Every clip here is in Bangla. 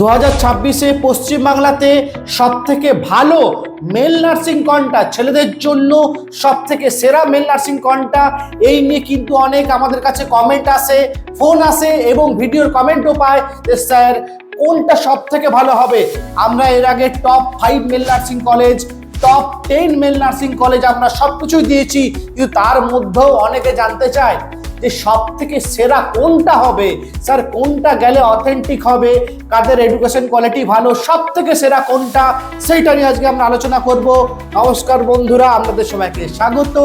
2026-এ পশ্চিমবাংলাতে সবথেকে ভালো মেল নার্সিং কোনটা, ছেলেদের জন্য সবথেকে সেরা মেল নার্সিং কোনটা, এই নিয়ে কিন্তু অনেক আমাদের কাছে কমেন্ট আসে, ফোন আসে এবং ভিডিওর কমেন্টও পায় যে স্যার কোনটা সবথেকে ভালো হবে। আমরা এর আগে top 5 male nursing college, top 10 male nursing college আমরা সবকিছুই দিয়েছি, কিন্তু তার মধ্যেও অনেকে জানতে চায় যে সব থেকে সেরা কোনটা হবে স্যার, কোনটা গেলে অথেন্টিক হবে, কাদের এডুকেশন কোয়ালিটি ভালো, সব থেকে সেরা কোনটা, সেইটা নিয়ে আজকে আমরা আলোচনা করব। নমস্কার বন্ধুরা, আপনাদের সবাইকে স্বাগত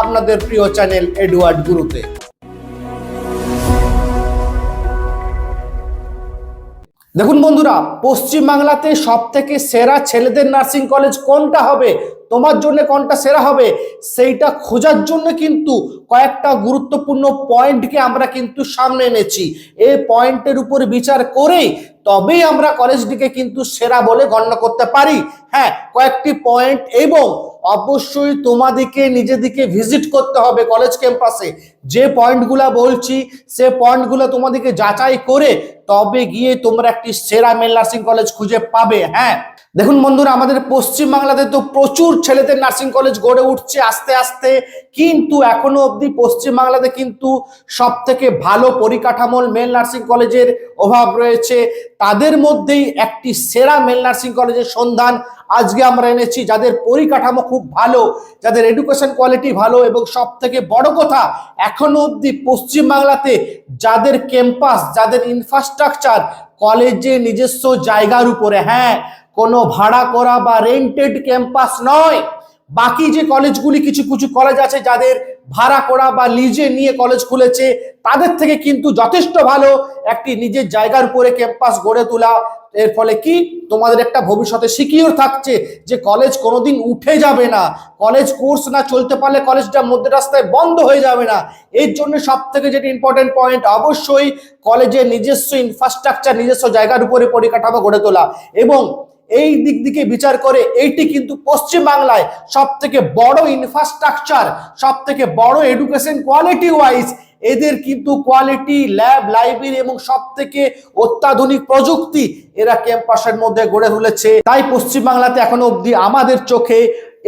আপনাদের প্রিয় চ্যানেল এডুয়ার্ড গুরুতে। দেখুন বন্ধুরা, পশ্চিমবাংলাতে সব থেকে সেরা ছেলেদের নার্সিং কলেজ কোনটা হবে, তোমার জন্য কোনটা সেরা হবে, সেইটা খোঁজার জন্য কিন্তু কয়েকটা গুরুত্বপূর্ণ পয়েন্টকে আমরা কিন্তু সামনে এনেছি। এই পয়েন্টের উপর বিচার করেই তবেই আমরা কলেজটিকে কিন্তু সেরা বলে গণ্য করতে পারি। হ্যাঁ, কয়েকটি পয়েন্ট, এবং অবশ্যই তোমাদেরকে নিজেদেরকে ভিজিট করতে হবে কলেজ ক্যাম্পাসে। যে পয়েন্টগুলো বলছি সে পয়েন্টগুলো তোমাদেরকে যাচাই করে তবে গিয়ে তোমরা একটি সেরা মেল নার্সিং কলেজ খুঁজে পাবে। হ্যাঁ দেখুন বন্ধুরা, আমাদের পশ্চিমবাংলাতে তো প্রচুর ছেলেদের নার্সিং কলেজ গড়ে উঠছে আস্তে আস্তে, কিন্তু এখনো অবধি পশ্চিমবাংলাতে কিন্তু সব থেকে ভালো পরিকাঠামোর মেল নার্সিং কলেজের অভাব রয়েছে। তাদের মধ্যেই একটি সেরা মেল নার্সিং কলেজের সন্ধান আজকে আমরা এনেছি, যাদের পরিকাঠামো খুব ভালো, যাদের এডুকেশন কোয়ালিটি ভালো, এবং সব থেকে বড় কথা এখনো অবধি পশ্চিমবাংলাতে যাদের ক্যাম্পাস, যাদের ইনফ্রাস্ট্রাকচার কলেজে নিজস্ব জায়গার উপরে, হ্যাঁ কোনো ভাড়া করা বা রেন্টেড ক্যাম্পাস নয়। বাকি যে কলেজগুলি, কিছু কিছু কলেজ আছে যাদের ভাড়া করা বা লিজে নিয়ে কলেজ খুলেছে, তাদের থেকে কিন্তু যথেষ্ট ভালো একটি নিজের জায়গার উপরে ক্যাম্পাস গড়ে তোলা। এর ফলে কি তোমাদের একটা ভবিষ্যতে সিকিউর থাকছে যে কলেজ কোনোদিন উঠে যাবে না, কলেজ কোর্স না চলতে পারলে কলেজটা মধ্যে রাস্তায় বন্ধ হয়ে যাবে না। এর জন্য সব থেকে যেটা ইম্পর্টেন্ট পয়েন্ট, অবশ্যই কলেজের নিজস্ব ইনফ্রাস্ট্রাকচার, নিজস্ব জায়গার উপরে পরিকাঠামো গড়ে তোলা। এবং এই দিক দিকে বিচার করে এইটি কিন্তু পশ্চিমবাংলায় সব থেকে বড় ইনফ্রাস্ট্রাকচার, সব থেকে বড় এডুকেশন কোয়ালিটি ওয়াইজ এদের কিন্তু কোয়ালিটি, ল্যাব, লাইব্রেরি এবং সব থেকে অত্যাধুনিক প্রযুক্তি এরা ক্যাম্পাসের মধ্যে গড়ে তুলেছে। তাই পশ্চিমবাংলাতে এখনো অবধি আমাদের চোখে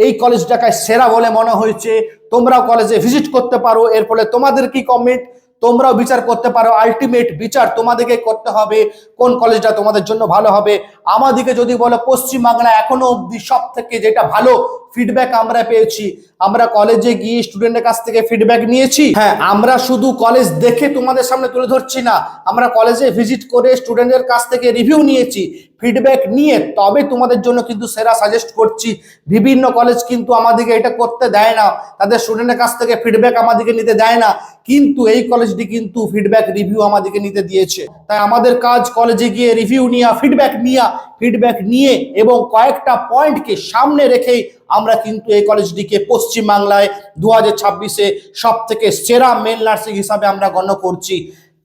এই কলেজটাকে সেরা বলে মনে হয়েছে। তোমরাও কলেজে ভিজিট করতে পারো, এর ফলে তোমাদের কি কমেন্ট তোমরাও বিচার করতে পারো। আলটিমেট বিচার তোমাদেরকে করতে হবে কোন কলেজটা তোমাদের জন্য ভালো হবে। আমাদেরকে যদি বলো পশ্চিমবাংলা এখনো অবধি সব থেকে যেটা ভালো ফিডব্যাক আমরা পেয়েছি, আমরা কলেজে গিয়ে স্টুডেন্টের কাছ থেকে ফিডব্যাক নিয়েছি। হ্যাঁ, আমরা শুধু কলেজ দেখে তোমাদের সামনে তুলে ধরছি না, আমরা কলেজে ভিজিট করে স্টুডেন্টের কাছ থেকে রিভিউ নিয়েছি, ফিডব্যাক নিয়ে তবে তোমাদের জন্য কিন্তু সেরা সাজেস্ট করছি। বিভিন্ন কলেজ কিন্তু আমাদেরকে এটা করতে দেয় না, তাদের স্টুডেন্টের কাছ থেকে ফিডব্যাক আমাদেরকে নিতে দেয় না, কিন্তু এই কলেজটি কিন্তু ফিডব্যাক রিভিউ আমাদেরকে নিতে দিয়েছে। তাই আমাদের কাজ কলেজে গিয়ে রিভিউ নিয়ে ফিডব্যাক নিয়ে এবং কয়েকটা পয়েন্টকে সামনে রেখেই আমরা কিন্তু এই কলেজটিকে পশ্চিমবাংলায় 2026-এ সব থেকে সেরা মেল নার্সিং হিসাবে আমরা গণ্য করছি।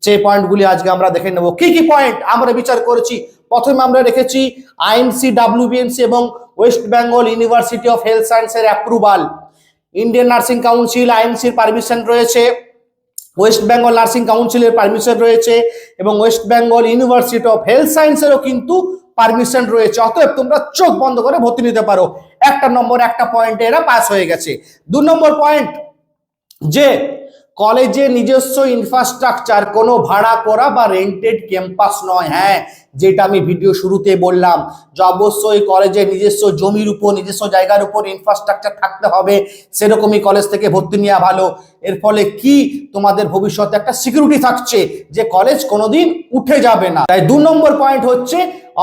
যে পয়েন্টগুলি আজকে আমরা দেখে নেব। কি কি পয়েন্ট আমরা বিচার করেছি। প্রথমে আমরা রেখেছি আইএমসি, ডাব্লিউবিএমসি এবং West Bengal University of Health সায়েন্সের অ্যাপ্রুভাল, ইন্ডিয়ান নার্সিং কাউন্সিল আইএমসির পারমিশন রয়েছে, ওয়েস্ট বেঙ্গল নার্সিং কাউন্সিলের পারমিশন রয়েছে, এবং West Bengal University of Health সায়েন্সেরও কিন্তু পারমিশন রয়েছে। অতএব তোমরা চোখ বন্ধ করে ভর্তি নিতে পারো। একটা পয়েন্টে এরা পাস হয়ে গেছে। 2 নম্বর পয়েন্ট, যে কলেজে নিজস্ব ইনফ্রাস্ট্রাকচার, কোনো ভাড়া করা বা রেন্টেড ক্যাম্পাস নয়। হ্যাঁ, যেটা আমি ভিডিও শুরুতে বললাম যে অবশ্যই কলেজে নিজস্ব জমির উপর, নিজস্ব জায়গার উপর ইনফ্রাস্ট্রাকচার থাকতে হবে, সেরকমই কলেজ থেকে ভর্তি নেওয়া ভালো। এর ফলে কি তোমাদের ভবিষ্যতে একটা সিকিউরিটি থাকছে যে কলেজ কোনোদিন উঠে যাবে না। তাই 2 নম্বর পয়েন্ট হচ্ছে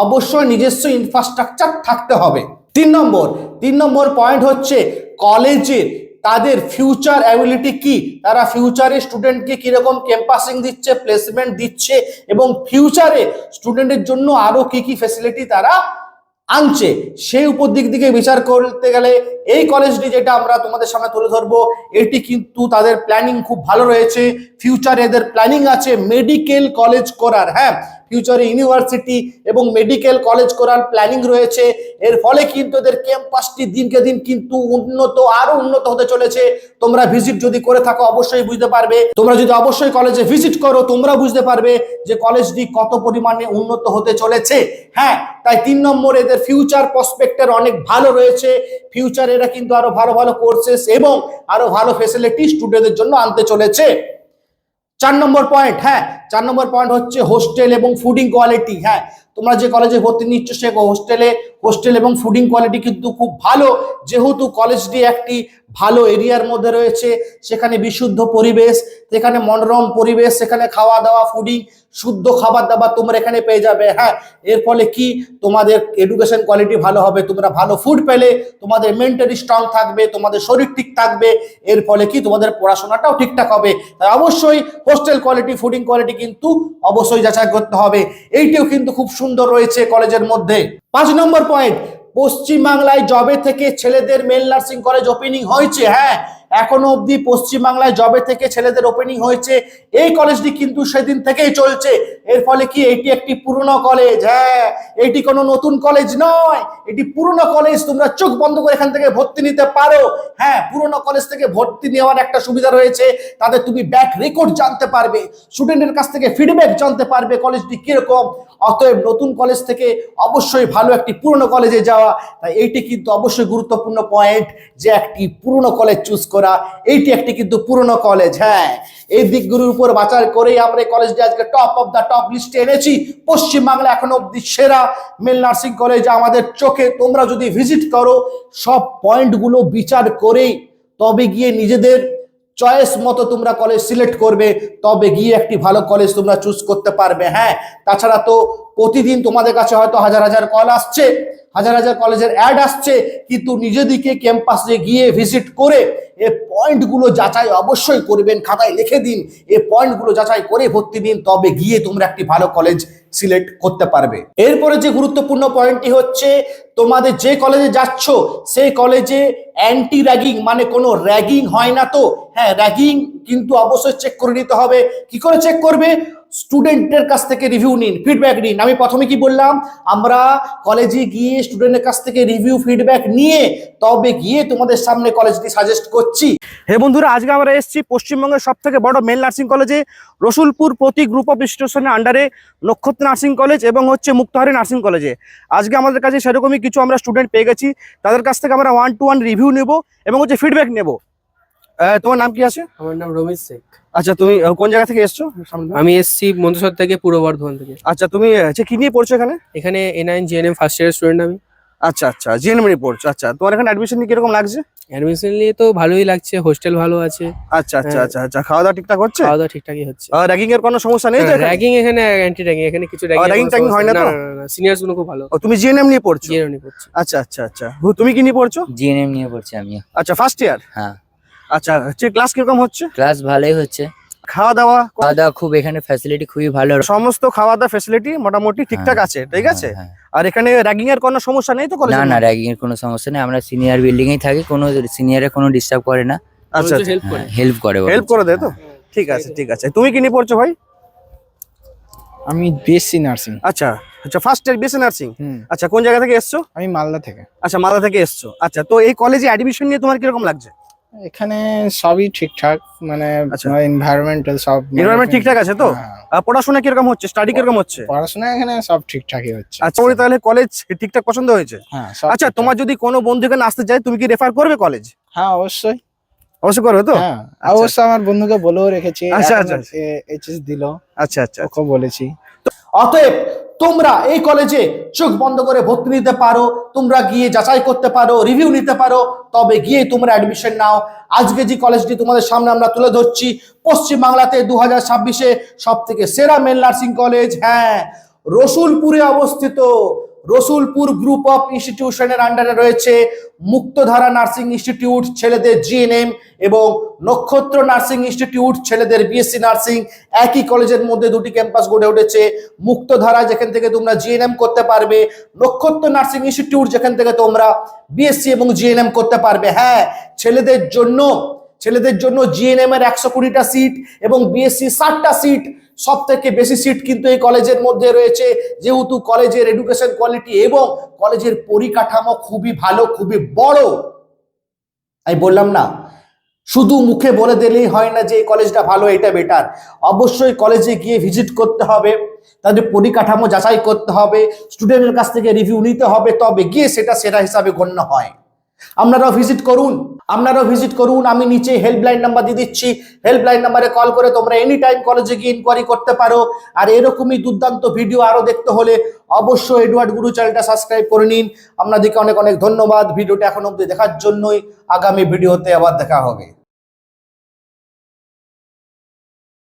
অবশ্যই নিজস্ব ইনফ্রাস্ট্রাকচার থাকতে হবে। 3 নম্বর পয়েন্ট হচ্ছে কলেজের তাদের ফিউচার অ্যাবিলিটি কি, তারা ফিউচারে স্টুডেন্টকে কিরকম ক্যাম্পাসিং দিচ্ছে, প্লেসমেন্ট দিচ্ছে, এবং ফিউচারে স্টুডেন্টের জন্য আরো কি কি ফ্যাসিলিটি তারা আনছে, সেই উপর দিক দিকে বিচার করতে গেলে এই কলেজটি যেটা আমরা তোমাদের সামনে তুলে ধরবো, এটি কিন্তু তাদের প্ল্যানিং খুব ভালো রয়েছে। ফিউচারে এদের প্ল্যানিং আছে মেডিকেল কলেজ করার। হ্যাঁ, ফিউচারে ইউনিভার্সিটি এবং মেডিকেল কলেজ করার প্ল্যানিং রয়েছে। এর ফলে কিন্তু এদের ক্যাম্পাসটি দিনকে দিন কিন্তু আরো উন্নত হতে চলেছে। তোমরা ভিজিট যদি করে থাকো অবশ্যই বুঝতে পারবে, তোমরা যদি অবশ্যই কলেজে ভিজিট করো তোমরা বুঝতে পারবে যে কলেজটি কত পরিমাণে উন্নত হতে চলেছে। হ্যাঁ, তাই 3 নম্বর এদের ফিউচার প্রসপেক্টের অনেক ভালো রয়েছে। ফিউচার এরা কিন্তু আরো ভালো ভালো কোর্সেস এবং আরো ভালো ফেসিলিটি স্টুডেন্টদের জন্য আনতে চলেছে। 4 নম্বর পয়েন্ট, হ্যাঁ 4 নম্বর পয়েন্ট হচ্ছে হোস্টেল এবং ফুডিং কোয়ালিটি। হ্যাঁ, তোমরা যে কলেজে ভর্তি নিচ্ছ সে হোস্টেল এবং ফুডিং কোয়ালিটি কিন্তু খুব ভালো, যেহেতু কলেজটি একটি ভালো এরিয়ার মধ্যে রয়েছে। সেখানে বিশুদ্ধ পরিবেশ, সেখানে মনোরম পরিবেশ, সেখানে খাওয়া দাওয়া ফুডিং শুদ্ধ খাবার দাবার তোমরা এখানে পেয়ে যাবে। হ্যাঁ, এর ফলে কি তোমাদের এডুকেশন কোয়ালিটি ভালো হবে, তোমরা ভালো ফুড পেলে তোমাদের মেন্টালি স্ট্রং থাকবে, তোমাদের শরীর ঠিক থাকবে। এর ফলে কি তোমাদের পড়াশোনাটাও ঠিকঠাক হবে। তাই অবশ্যই হোস্টেল কোয়ালিটি ফুডিং কোয়ালিটি কিন্তু অবশ্যই যাচাই করতে হবে। এইটিও কিন্তু খুব সুন্দর রয়েছে কলেজের মধ্যে। 5 নম্বর পয়েন্ট, পশ্চিমবাংলায় জবে থেকে ছেলেদের মেল নার্সিং কলেজ ওপেনিং হয়েছে। হ্যাঁ, এখনো অবধি পশ্চিমবাংলায় জবে থেকে ছেলেদের ওপেনিং হয়েছে। এই কলেজটি কিন্তু সেদিন থেকেই চলছে। এর ফলে কি এটি একটি পুরনো কলেজ। হ্যাঁ, এটি কোনো নতুন কলেজ নয়, এটি পুরনো কলেজ। তোমরা চোখ বন্ধ করে এখান থেকে ভর্তি নিতে পারো। হ্যাঁ, পুরনো কলেজ থেকে ভর্তি নেওয়ার একটা সুবিধা রয়েছে, তাদের তুমি ব্যাক রেকর্ড জানতে পারবে, স্টুডেন্টের কাছ থেকে ফিডব্যাক জানতে পারবে কলেজটি কিরকম। অতএব নতুন কলেজ থেকে অবশ্যই ভালো একটি পুরনো কলেজে যাওয়া। তাই এইটি কিন্তু অবশ্যই গুরুত্বপূর্ণ পয়েন্ট যে একটি পুরনো কলেজ চুজ করা। এইটি একটি কিন্তু পুরনো কলেজ। হ্যাঁ, এই দিকগুলোর উপর বাছাই করেই আমরা এই কলেজটি আজকে টপ অফ দ্য টপ লিস্টে এনেছি। পশ্চিমবাংলা এখনো অব্দি সেরা মেল নার্সিং কলেজ আমাদের চোখে। তোমরা যদি ভিজিট করো সব পয়েন্টগুলো বিচার করেই তবে গিয়ে নিজেদের চয়েস মতো তোমরা কলেজ সিলেক্ট করবে, তবে গিয়ে একটি ভালো কলেজ তোমরা চুজ করতে পারবে। হ্যাঁ, তাছাড়া তো প্রতিদিন তোমাদের কাছে হয়তো হাজার হাজার কল আসছে, হাজার হাজার কলেজের অ্যাড আসছে, কিন্তু নিজেদিকে ক্যাম্পাসে গিয়ে ভিজিট করে এই পয়েন্টগুলো যাচাই অবশ্যই করবেন, খাতায় লিখে দিন, এই পয়েন্টগুলো যাচাই করে ভর্তি দিন, তবে গিয়ে তোমরা একটি ভালো কলেজ সিলেক্ট করতে পারবে। এরপরে যে গুরুত্বপূর্ণ পয়েন্টটি হচ্ছে তোমাদের যে কলেজে যাচ্ছ সেই কলেজে অ্যান্টি র্যাগিং মানে কোনো র্যাগিং হয় না তো? হ্যাঁ, র্যাগিং কিন্তু অবশ্যই চেক করে নিতে হবে। কি করে চেক করবে? স্টুডেন্টের কাছ থেকে রিভিউ নিন, ফিডব্যাক নিন। আমি প্রথমে কি বললাম, আমরা কলেজে গিয়ে স্টুডেন্টের কাছ থেকে রিভিউ ফিডব্যাক নিয়ে তবে গিয়ে তোমাদের সামনে কলেজটি সাজেস্ট করছি। হে বন্ধুরা, আজকে আমরা এসেছি পশ্চিমবঙ্গের সব থেকে বড় মেল নার্সিং কলেজে, রসুলপুর প্রতি গ্রুপ অফ ইনস্টিটিউশনের আন্ডারে নক্ষত্র নার্সিং কলেজ এবং হচ্ছে মুক্তাহারি নার্সিং কলেজে। আজকে আমাদের কাছে সেরকমই কিছু আমরা স্টুডেন্ট পেয়ে গেছি, তাদের কাছ থেকে আমরা 1-to-1 রিভিউ নেব এবং হচ্ছে ফিডব্যাক নেব। তোমার নাম কি আছে? আমার নাম রমেশ শেখ। আচ্ছা, তুমি কোন জায়গা থেকে এসছো? আমি এসছি মন্তেশ্বর থেকে, পূর্ব বর্ধমান থেকে। আচ্ছা, তুমি কি নিয়ে পড়ছো এখানে? এখানে A9 GNM first year student আমি। আচ্ছা আচ্ছা, জিএনএম নিয়ে পড়ছো। আচ্ছা, তোমার এখানে অ্যাডমিশন নিয়ে কিরকম লাগছে? অ্যাডমিশন নিয়ে তো ভালোই লাগছে, হোস্টেল ভালো আছে। আচ্ছা আচ্ছা আচ্ছা আচ্ছা, খাওয়া দাওয়া ঠিকঠাক হচ্ছে? খাওয়া দাওয়া ঠিকঠাকই হচ্ছে। র্যাগিং এর কোনো সমস্যা নেই তো? র্যাগিং এখানে অ্যান্টি র্যাগিং, এখানে কিছু র্যাগিং ট্যাগিং হয় না তো? না, সিনিয়রস গুলো খুব ভালো। তুমি জিএনএম নিয়ে পড়ছো? জিএনএম নিয়ে পড়ছি। আচ্ছা আচ্ছা আচ্ছা, তুমি কি নিয়ে পড়ছো? জিএনএম নিয়ে পড়ছি আমি। আচ্ছা, ফার্স্ট ইয়ার। হ্যাঁ। আচ্ছা, ক্লাস কিরকম হচ্ছে? ক্লাস ভালোই হচ্ছে। খাওয়া দাওয়া খুব এখানে ফ্যাসিলিটি খুবই ভালো। সমস্ত খাওয়া দাওয়া ফ্যাসিলিটি মোটামুটি ঠিকঠাক আছে, ঠিক আছে? হ্যাঁ। আর এখানে র্যাগিং এর কোনো সমস্যা নেই তো কলেজে? না না, র্যাগিং এর কোনো সমস্যা নেই। আমরা সিনিয়র বিল্ডিং এই থাকি, কোনো সিনিয়রে কোনো ডিস্টার্ব করে না। আচ্ছা, হেল্প করে। হেল্প করে। হেল্প করে দেয় তো? ঠিক আছে ঠিক আছে। তুমি কি নিয়ে পড়ছো ভাই? আমি বিএসসি নার্সিং। আচ্ছা আচ্ছা, ফার্স্ট ইয়ার বিএসসি নার্সিং। আচ্ছা, কোন জায়গা থেকে এসছো? আমি মালদা থেকে। আচ্ছা, মালদা থেকে এসছো। আচ্ছা, তো এই কলেজে অ্যাডমিশন নিয়ে তোমার কিরকম লাগছে? এখানে সবই ঠিকঠাক, মানে আচ্ছা। এনভায়রনমেন্টাল সব এনভায়রনমেন্ট ঠিকঠাক আছে তো? হ্যাঁ। পড়াশোনা কিরকম হচ্ছে, স্টাডি কিরকম হচ্ছে? পড়াশোনা এখানে সব ঠিকঠাকই হচ্ছে। আচ্ছা, ওই তাহলে কলেজ ঠিকঠাক পছন্দ হয়েছে? হ্যাঁ, সব আচ্ছা, ঠিকঠাক। তোমার যদি কোনো বন্ধু এখানে আসতে চায় তুমি কি রেফার করবে কলেজ? হ্যাঁ, অবশ্যই অবশ্যই করবে তো? হ্যাঁ, অবশ্যই। আমার বন্ধুকে বলেও রেখেছি। আচ্ছা, আচ্ছা। এইচএস দিল। আচ্ছা আচ্ছা, ওকে বলেছি। অতএব তোমরা এই কলেজে চোখ বন্ধ করে ভর্তি নিতে পারো, তোমরা গিয়ে যাচাই করতে পারো, রিভিউ নিতে পারো, তবে গিয়ে তোমরা অ্যাডমিশন নাও। আজকে যে কলেজটি তোমাদের সামনে আমরা তুলে ধরছি পশ্চিমবাংলাতে 2026-এ সব থেকে সেরা মেল নার্সিং কলেজ, হ্যাঁ, রসুলপুরে অবস্থিত। রসুলপুর গ্রুপ অফ ইনস্টিটিউশনের আন্ডারে রয়েছে মুক্তধারা নার্সিং ইনস্টিটিউট ছেলেদের জিএনএম এবং নক্ষত্র নার্সিং ইনস্টিটিউট ছেলেদের বিএসসি নার্সিং। একই কলেজের মধ্যে দুটি ক্যাম্পাস গড়ে উঠেছে। মুক্তধারা যেখান থেকে তোমরা জিএনএম করতে পারবে, নক্ষত্র নার্সিং ইনস্টিটিউট যেখান থেকে তোমরা বিএসসি এবং জিএনএম করতে পারবে। হ্যাঁ, ছেলেদের জন্য ছেলেদের জন্য জিএনএম এর 120টা সিট এবং বিএসসি 60টা সিট। সব থেকে বেশি সিট কিন্তু এই কলেজের মধ্যে রয়েছে, যেহেতু কলেজের এডুকেশন কোয়ালিটি এবং কলেজের পরিকাঠামো খুবই ভালো, খুবই বড়। আমি বললাম না, শুধু মুখে বলে দিলেই হয় না যে এই কলেজটা ভালো, এটা বেটার। অবশ্যই কলেজে গিয়ে ভিজিট করতে হবে, তাদের পরিকাঠামো যাচাই করতে হবে, স্টুডেন্টের কাছ থেকে রিভিউ নিতে হবে, তবে গিয়ে সেটা সেরা হিসাবে গণ্য হয়। আপনারাও ভিজিট করুন। আমি নিচে হেল্পলাইন নাম্বার দিয়ে দিচ্ছি, হেল্পলাইন নাম্বারে কল করে তোমরা এনি টাইম কলেজে গিয়ে ইনকোয়ারি করতে পারো। আর এরকমই দুর্দান্ত ভিডিও আরো দেখতে হলে অবশ্যই এডওয়ার্ড গুরু চ্যানেলটা সাবস্ক্রাইব করে নিন। আপনাদেরকে অনেক অনেক ধন্যবাদ ভিডিওটা এখন অবধি দেখার জন্যই। আগামী ভিডিওতে আবার দেখা হবে।